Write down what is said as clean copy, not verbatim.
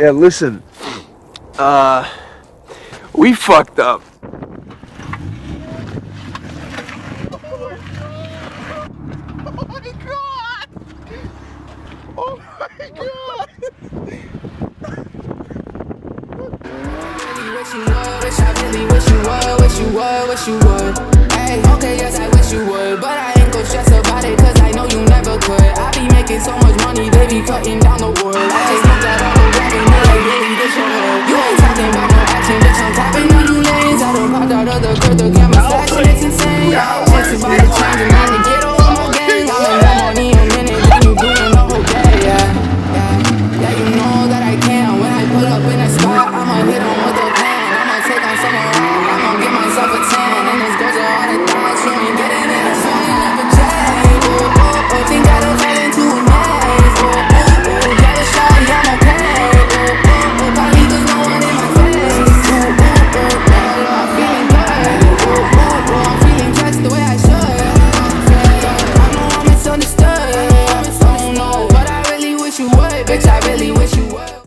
Yeah, listen. We fucked up. Oh my god! Oh my god! Wish you would, wish I really wish you would, wish you would, wish you would. Hey, okay,